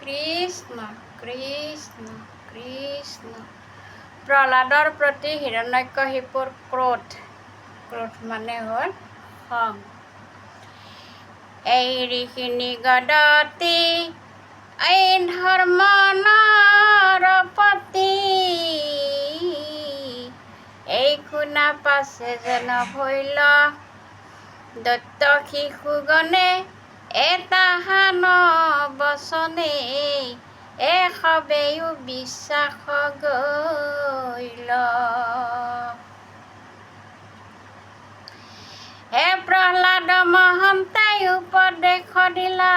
কৃষ্ণ কৃষ্ণ কৃষ্ণ। প্ৰহ্লাদৰ প্ৰতি হিৰণ্যকশিপুৰ ক্ৰোধ মানে হ'ল খং। এই ঋষিণী গদতি এই ধৰ্ম নৰপতি, এই শুনা পাছে যেন ভৈল দত্ত শিশুগণে এতাহান বচনে, সবেও বিশ্বাস গৈল। প্ৰহ্লাদ মহন্তাই উপদেশ দিলা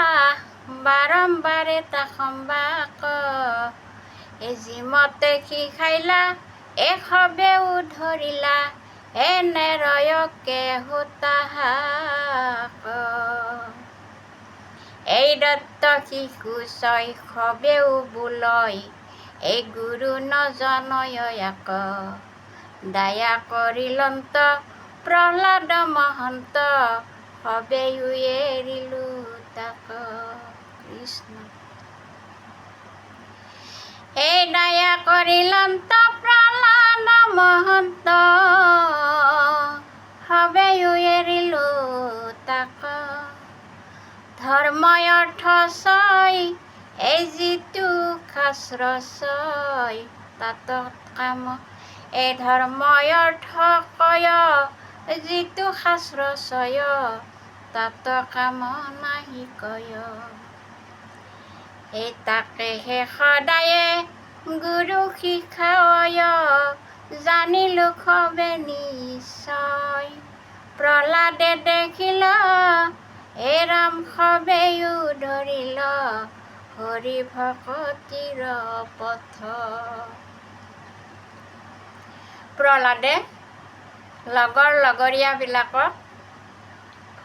বাৰম্বাৰে তাসম্বাক, যিমতে শিখাইলা সবেও ধৰিলা নেৰয়কে হোতাহাক। এই দত্ত শিশু শৈশৱেও বোলয় এই গুৰু নজনয়াক, দায়া কৰিলন্ত প্ৰহ্লাদ মহন্ত সবেও এৰিলো তাক। কৃষ্ণ। এই দায়া কৰিলন্ত প্ৰহ্লাদ মহন্ত সবেও এৰিলো তাক। ধৰ্ম অৰ্থ ছয় এই যিটো শাস্ত্ৰ ছয় তাত কাম, এই ধৰ্ম অৰ্থ কয় যিটো শাস্ত্ৰ ছয় তাত কাম নাহি কয়। এই তাকেহে সদায়ে গুৰু শিখায়, জানিলো সবে নিশ্চয়। প্ৰহ্লাদে দেখিল ৰাম সবেও ধৰিল হৰি ভকতিৰ পথ। প্ৰহ্লাদে লগৰীয়াবিলাকক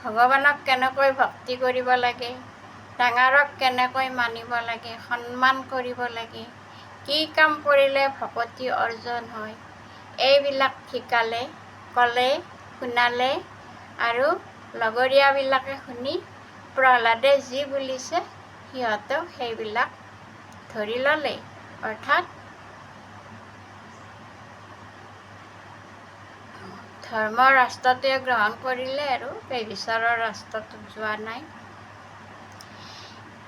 ভগৱানক কেনেকৈ ভক্তি কৰিব লাগে, ডাঙৰক কেনেকৈ মানিব লাগে, সন্মান কৰিব লাগে, কি কাম কৰিলে ভকতি অৰ্জন হয়, এইবিলাক শিকালে, ক'লে, শুনালে। আৰু লগৰীয়াবিলাকে শুনি প্ৰহ্লাদে যি বুলিছে সিহঁতেও সেইবিলাক ধৰি ল'লে, অৰ্থাৎ ধৰ্মৰ ৰাস্তাটোৱে গ্ৰহণ কৰিলে আৰু ব্যভিচাৰৰ ৰাস্তাটোত যোৱা নাই।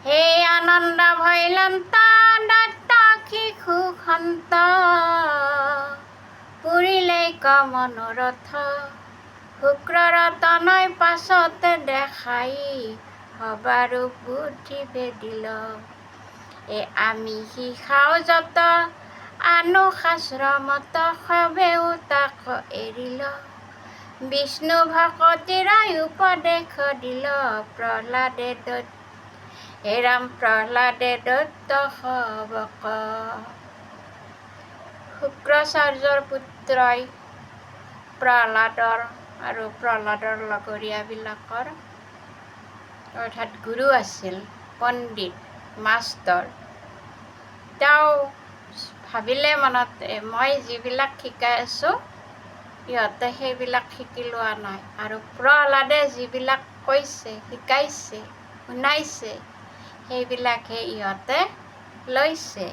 সেই আনন্দ ভৈলন্ত দত্ত শিশু সন্ত, পুৰিলেক মনোৰথ শুক্ৰৰ তনয় পাছতে দেখাই সবাৰো বুদ্ধি ভেদিল। আমি শিখাও যত আনুশাস্ত্ৰ মত, সবেও তাক এৰিল। বিষ্ণু ভকতিৰ উপদেশ দিল প্ৰহ্লাদে প্ৰহ্লাদে দত্ত সবক। শুক্ৰাচাৰ্যৰ পুত্ৰই প্ৰহ্লাদৰ আৰু প্ৰহ্লাদৰ লগৰীয়াবিলাকৰ অৰ্থাৎ গুৰু আছিল, পণ্ডিত মাষ্টৰ। তেওঁ ভাবিলে মনতে মই যিবিলাক শিকাই আছোঁ ইহঁতে সেইবিলাক শিকি লোৱা নাই, আৰু প্ৰহ্লাদে যিবিলাক কৈছে, শিকাইছে, শুনাইছে সেইবিলাকহে ইহঁতে লৈছে।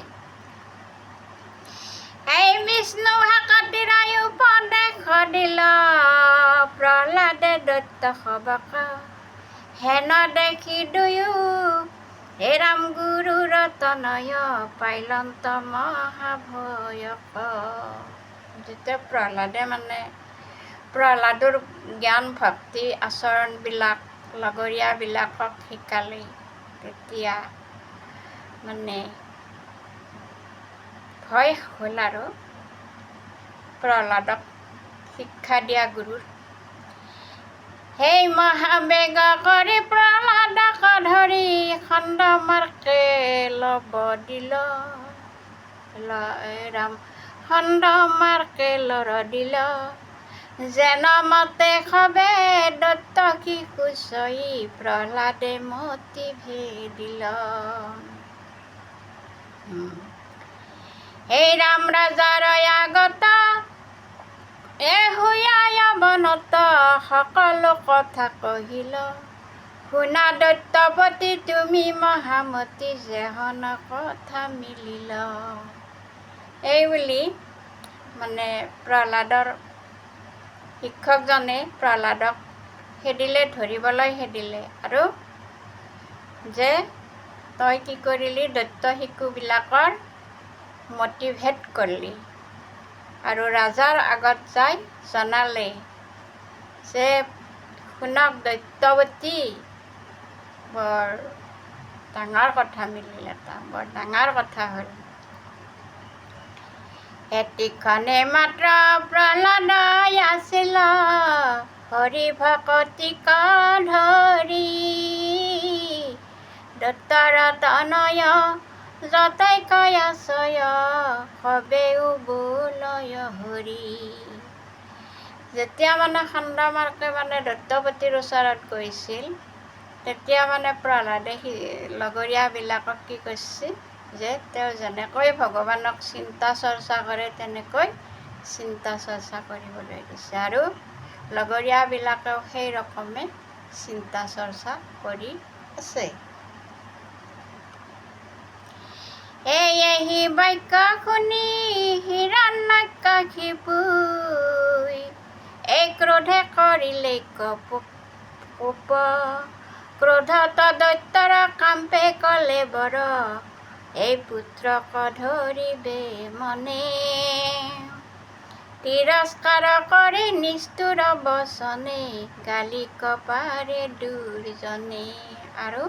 এই বিষ্ণু ভকতিৰ উপদেশ দিল প্ৰহ্লাদে দত্ত সবক, হেন দেখি দুয়ো ৰাম গুৰুৰ তনয় পাইলন্ত মহাভয়ক। যেতিয়া প্ৰহ্লাদে প্ৰহ্লাদৰ জ্ঞান ভক্তি আচৰণবিলাক লগৰীয়াবিলাকক শিকালে, তেতিয়া ভয় হ'ল আৰু প্ৰহ্লাদক শিক্ষা দিয়া গুৰুৰ। সেই মহাবেগ কৰি প্ৰহ্লাদক ধৰি খণ্ড মাৰ্কে ল'ব দিল ৰাম, খণ্ড মাৰ্কে লৰ দিল। যেন মতে সবে দত্ত শিশু ছয়, প্ৰহ্লাদে মতি ভেদিল। এই ৰাম ৰাজাৰ আগত শুয়াই বনত সকলো কথা কহিল, শুনা দৈত্যপতি তুমি মহামতী যেহন কথা মিলিল। এই বুলি মানে প্ৰহ্লাদৰ শিক্ষকজনে প্ৰহ্লাদক ধৰিবলৈ খেদিলে আৰু যে তই কি কৰিলি, দৈত্য শিশুবিলাকৰ মতিভেদ কৰিলি আৰু ৰাজাৰ আগত যাই জনালে যে শুনক দৈত্যৱতী, বৰ ডাঙৰ কথা মিলিল, এটা বৰ ডাঙৰ কথা হ'ল। এটিখনে মাত্ৰ প্ৰহ্লাদ আছিল হৰি ভকতিক ধৰি, দত্তৰ তনয় যতৈকয় আশ্ৰয় সবেও বোলয় হৰি। যেতিয়া মানে খণ্ডামাৰ্কে দৈত্যপতিৰ ওচৰত গৈছিল, তেতিয়া প্ৰহ্লাদে লগৰীয়াবিলাকক কি কৰিছিল যে তেওঁ যেনেকৈ ভগৱানক চিন্তা চৰ্চা কৰে তেনেকৈ চিন্তা চৰ্চা কৰিবলৈ দিছে আৰু লগৰীয়াবিলাকেও সেই ৰকমে চিন্তা চৰ্চা কৰি আছে। এই বাক্য শুনি হিৰণ্যকশিপুই এই ক্ৰোধে কৰিলে কোপ, ক্ৰোধত দৈত্যৰ কাম্পে কলে বৰ, এই পুত্ৰক ধৰিবে মনে, তিৰস্কাৰ কৰি নিষ্ঠুৰ বচনে, গালি কপাৰে দুৰ্জনে। আৰু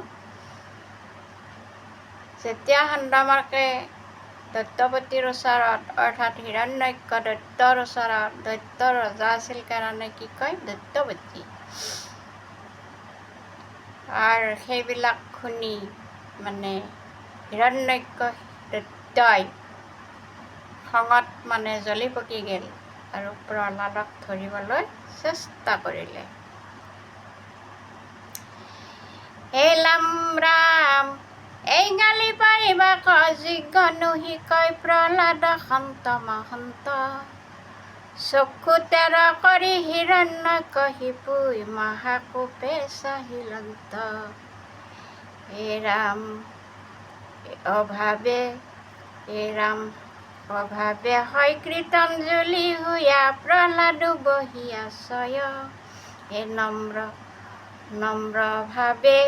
যেতিয়া খণ্ডামাৰ্কে দৈত্যপতিৰ ওচৰত অৰ্থাৎ হিৰণ্যক দৈত্যৰ ওচৰত, দৈত্যৰ ৰজা আছিল কাৰণে কি কয় দৈত্যপতি, আৰু সেইবিলাক শুনি হিৰণ্যক দৈত্যই খঙত জ্বলি পকি গ'ল আৰু প্ৰহ্লাদক ধৰিবলৈ চেষ্টা কৰিলে। হে ৰাম এই গালি পাৰিবাক যোগ্য নহি, কয় প্ৰহ্লাদ সন্ত মহন্ত, চক্ষু তেৰ কৰি হিৰণ্যকশিপুই মহাকোপে চাহিলন্ত। হে ৰাম অভাৱে হয় কৃতাঞ্জলি হুয়া, প্ৰহ্লাদ বহি আশ্ৰয়, হে নম্ৰ ভাৱে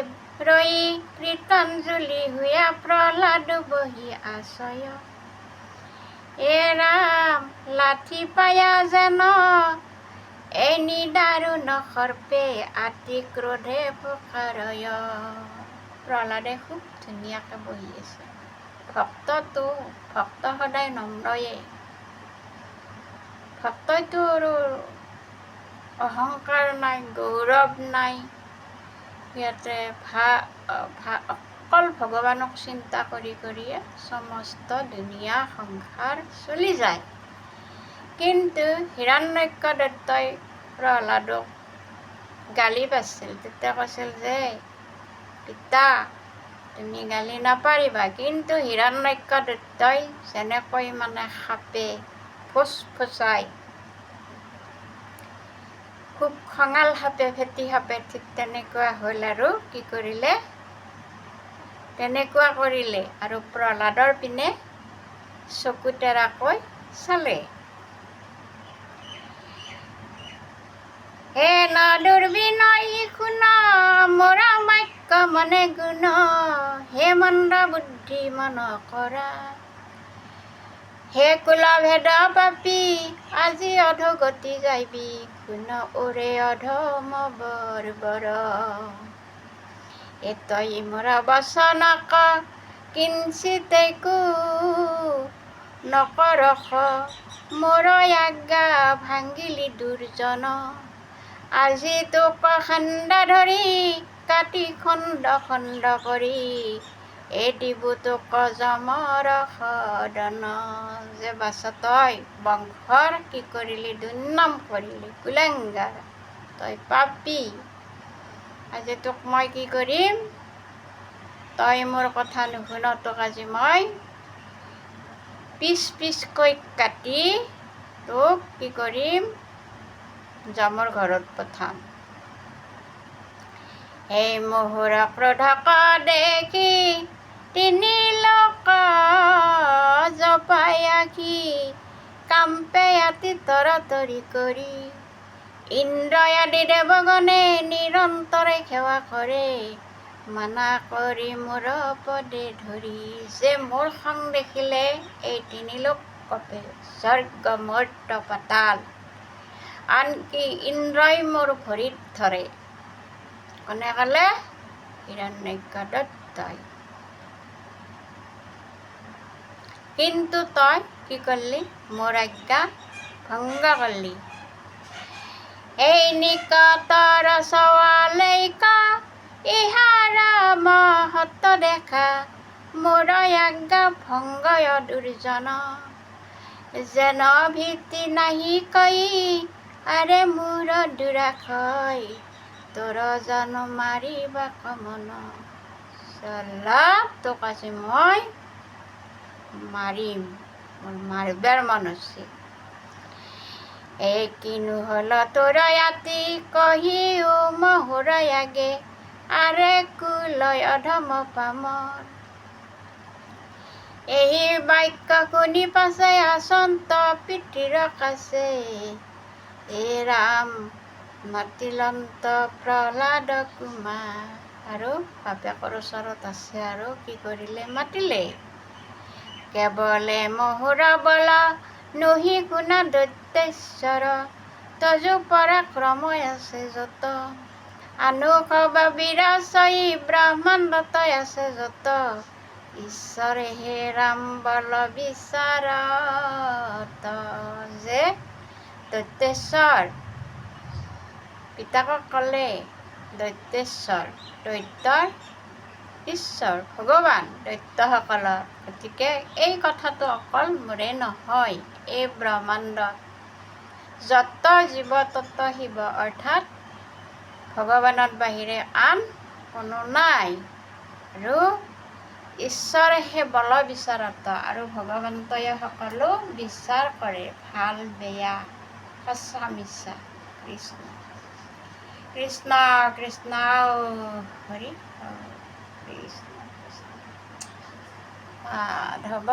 ৰৈ কৃতাঞ্জলি হুয়া, প্ৰহ্লাদ বহি আশ্ৰয়। হে ৰাম লাঠি পায়া যেন এই নিদাৰুণ সৰ্পে, আতি ক্ৰোধে প্ৰকাৰয়। প্ৰহ্লাদে খুব ধুনীয়াকৈ বহি আছে। ভক্ত সদায় নম্ৰয়ে, ভক্তইতো আৰু অহংকাৰ নাই, গৌৰৱ নাই, সিহঁতে অকল ভগৱানক চিন্তা কৰি কৰিয়ে সমস্ত দুনিয়া সংসাৰ চলি যায়। কিন্তু হিৰণ্যক দৈত্যই প্ৰহ্লাদক গালি পাৰিছিল, তেতিয়া কৈছিল যে পিতা তুমি গালি নাপাৰিবা, কিন্তু হিৰণ্যক দৈত্যই যেনেকৈ সাপে ফুচফুচাই, খুব খঙাল সাপে, ফেটি সাপে, ঠিক তেনেকুৱা হ'ল আৰু কি কৰিলে, তেনেকুৱা কৰিলে আৰু প্ৰহ্লাদৰ পিনে চকু তেৰাকৈ চালে। হে দুৰ্বিনয়ী শুন মোৰ বাক্য মনে গুণ, হে মন্দ বুদ্ধি মন কৰা, হে কুলভেদ পাপী আজি অধোগতি যাইবি, শুন ওৰে অধম বৰ্বৰ। এতই মোৰ বচনক কিঞ্চিতেকো নকৰস, মোৰ আজ্ঞা ভাঙিলি দুৰ্জন, আজি তোক খণ্ড ধৰি কাটি খণ্ড খণ্ড কৰি, এই দিবু তোক যমৰ সদন। যে বাছা তই বংশৰ কি কৰিলি, দুৰ্নাম কৰিলি, কুলেংগাৰ, তই পাপী, আজি তোক মই কি কৰিম, তই মোৰ কথা নুশুন, তোক আজি মই পিচ পিচকৈ কাটি তোক কি কৰিম, যমৰ ঘৰত পঠাম। সেই মোহৰ ক্ৰোধক দেখি তিনি লোক জপাই আঁকি কাম্পে আতি তৰতৰি কৰি ইন্দ্ৰ আদি দেৱগণে নিৰন্তৰে সেৱা কৰে মানা কৰি মোৰ পদে ধৰি। যে মোৰ খং দেখিলে এই তিনি লোক কপে স্বৰ্গ মৰ্ত্য পাতাল, আনকি ইন্দ্ৰই মোৰ ভৰিত ধৰে। কোনে ক'লে? হিৰণ্যক দত্তই। কিন্তু তই কি কৰিলি? মোৰ আজ্ঞা ভংগ কৰিলি। এই নিকটৰ চোৱালৈকা ইহাৰা মহত্ব দেখা মোৰ আজ্ঞা ভংগয় দুৰ্জন। যেন ভীতি নাহি কৈ আৰে মোৰ দুৰাশয় তোৰ জানো মাৰিবা কমন। চলা তোক আজি মই মাৰিম, মোৰ মাৰিবাৰ মন হৈছে। এই কিনো হল তোৰ আতি কহিও মহুৰ আগে আৰে কুলয় অধম পামৰ। এই বাক্য শুনি পাছে আচন্ত পিতৃৰ কাছে এ ৰাম মাতিলন্ত প্ৰহ্লাদ কুমাৰ। আৰু বাপেকৰ ওচৰত আছে আৰু কি কৰিলে? মাতিলে। কেৱলে মহুৰ বল নহি গুণা দৈত্যেশ্বৰ তজু পৰাক্ৰমই আছে যত। আনুসৱ বিৰাচয়ী ব্ৰহ্মাণ্ডতই আছে যত। ঈশ্বৰে হে ৰাম বল বিচাৰত। যে দৈত্যেশ্বৰ পিতাকক ক'লে দৈত্যেশ্বৰ, দৈত্যৰ ঈশ্বৰ ভগৱান দৈত্যসকলৰ। গতিকে এই কথাটো অকল মোৰে নহয়, এই ব্ৰহ্মাণ্ডত যত জীৱ তত শিৱ, অৰ্থাৎ ভগৱানৰ বাহিৰে আন কোনো নাই। আৰু ঈশ্বৰেহে বল বিচাৰত, আৰু ভগৱন্তই সকলো বিচাৰ কৰে, ভাল বেয়া সঁচা মিছা। কৃষ্ণ কৃষ্ণ কৃষ্ণ হৰি কৃষ্ণ কৃষ্ণ মাধৱ।